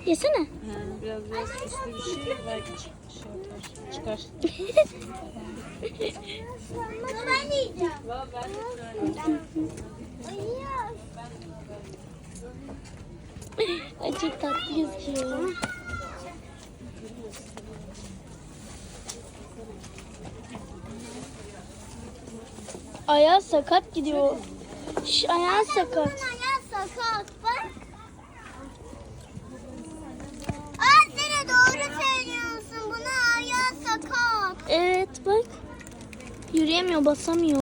Yesene. Biraz süslü bir şey belki çıkar. Ben yiyeceğim. Ay çok tatlı gözüküyor. Ayağı sakat gidiyor. Ayağı sakat. Bunun ayağı sakat bak. Anne doğru söylüyorsun. Bunun ayağı sakat. Evet bak. Yürüyemiyor, basamıyor.